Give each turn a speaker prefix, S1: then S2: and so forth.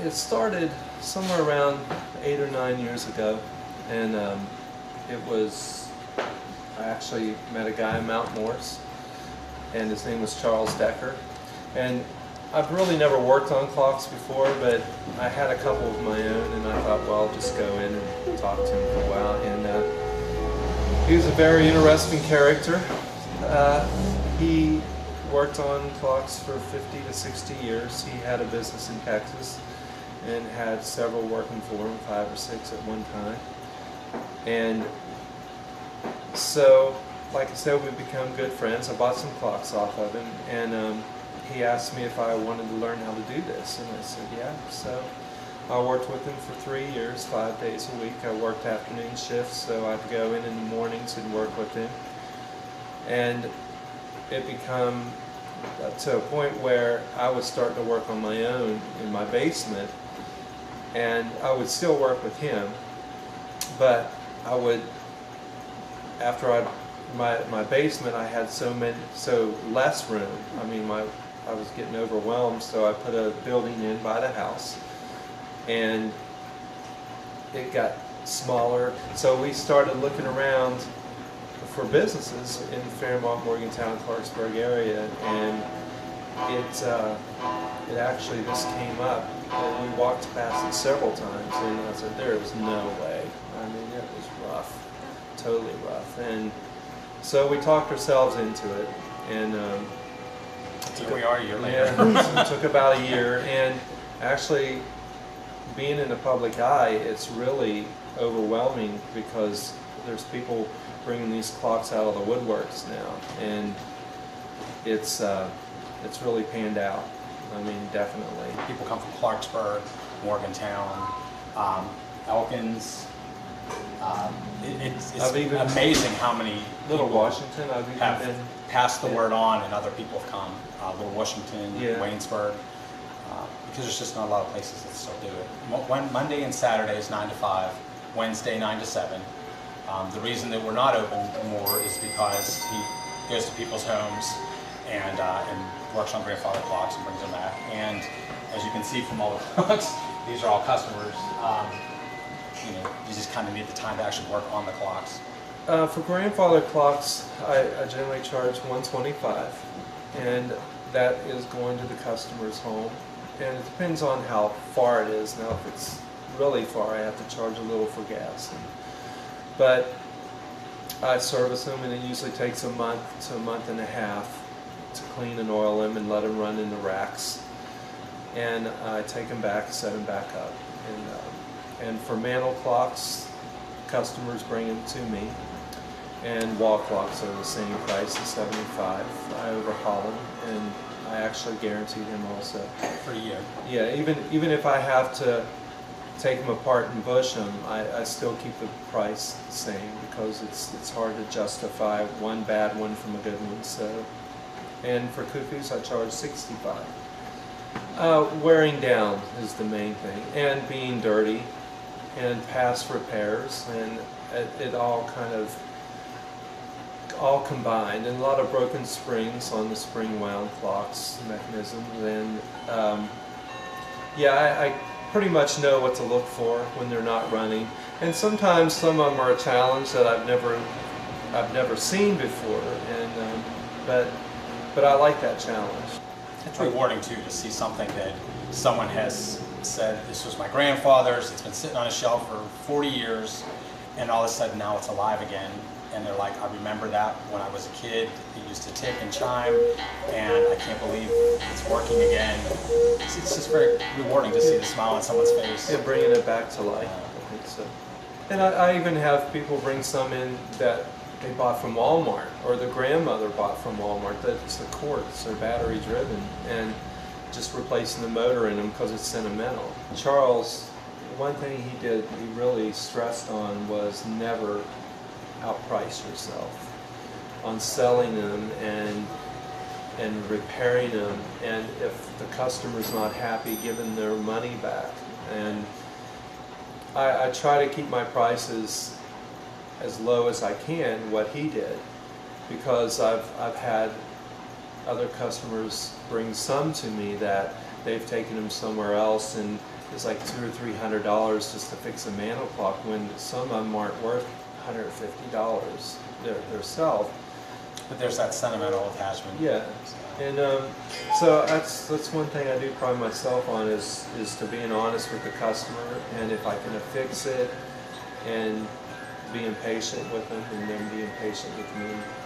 S1: it started somewhere around 8 or 9 years ago, and I actually met a guy in Mount Morris, and his name was Charles Decker. And I've really never worked on clocks before, but I had a couple of my own, and I thought, well, I'll just go in and talk to him for a while. And he was a very interesting character. He worked on clocks for 50 to 60 years. He had a business in Texas and had several working for him, 5 or 6 at one time. And so, like I said, we become good friends. I bought some clocks off of him, and he asked me if I wanted to learn how to do this, and I said yeah. So I worked with him for 3 years, 5 days a week. I worked afternoon shifts, so I'd go in the mornings and work with him. And it became to a point where I was starting to work on my own in my basement, and I would still work with him, but I would, after my basement, I had so less room. I mean, I was getting overwhelmed, so I put a building in by the house, and it got smaller. So we started looking around for businesses in Fairmont, Morgantown, Clarksburg area, and it actually just came up. We walked past it several times, and I said, there is no way. I mean, it was rough, totally rough. And so we talked ourselves into it, and
S2: here we are a year later.
S1: Yeah, it took about a year, and actually being in the public eye, it's really overwhelming because there's people bringing these clocks out of the woodworks now, and it's really panned out. I mean, definitely.
S2: People come from Clarksburg, Morgantown, Elkins. It's amazing how many
S1: Little
S2: people
S1: Washington, I've even
S2: have
S1: been.
S2: passed the word on, and other people have come. Little Washington,
S1: Yeah.
S2: Waynesburg, because there's just not a lot of places that still do it. Monday and Saturday is 9 to 5, Wednesday 9 to 7. The reason that we're not open more is because he goes to people's homes and works on grandfather clocks and brings them back. And as you can see from all the clocks, these are all customers. You just kind of need the time to actually work on the clocks.
S1: For grandfather clocks, I generally charge $125, and that is going to the customer's home. And it depends on how far it is. Now, if it's really far, I have to charge a little for gas. But I service them, and it usually takes a month to a month and a half to clean and oil them and let them run in the racks. And I take them back, set them back up. And for mantle clocks, customers bring them to me. And wall clocks are the same price, at $75. I overhaul them, and I actually guarantee them also.
S2: For a year.
S1: Yeah, even if I have to take them apart and bush them, I still keep the price the same, because it's hard to justify one bad one from a good one. So, and for cuckoos, I charge $65. Wearing down is the main thing, and being dirty, and past repairs, and it all kind of combined, and a lot of broken springs on the spring wound clocks mechanisms. And yeah, I pretty much know what to look for when they're not running, and sometimes some of them are a challenge that I've never seen before, and but I like that challenge.
S2: It's rewarding too to see something that someone has said, this was my grandfather's, it's been sitting on a shelf for 40 years, and all of a sudden now it's alive again. And they're like, I remember that when I was a kid, it used to tick and chime, and I can't believe it's working again. It's just very rewarding to see the smile on someone's face.
S1: Yeah, bringing it back to life, I think so. And I even have people bring some in that they bought from Walmart, or the grandmother bought from Walmart. That's the quartz, they're battery driven, and just replacing the motor in them because it's sentimental. Charles, one thing he really stressed on was never outprice yourself on selling them and repairing them, and if the customer's not happy, giving their money back. And I try to keep my prices as low as I can, what he did, because I've had other customers bring some to me that they've taken them somewhere else, and it's like $200 or $300 just to fix a mantle clock, when some of them aren't worth $150 themselves.
S2: But there's that sentimental attachment.
S1: Yeah, and so that's one thing I do pride myself on is to being honest with the customer, and if I can fix it, and being patient with them, and them being patient with me.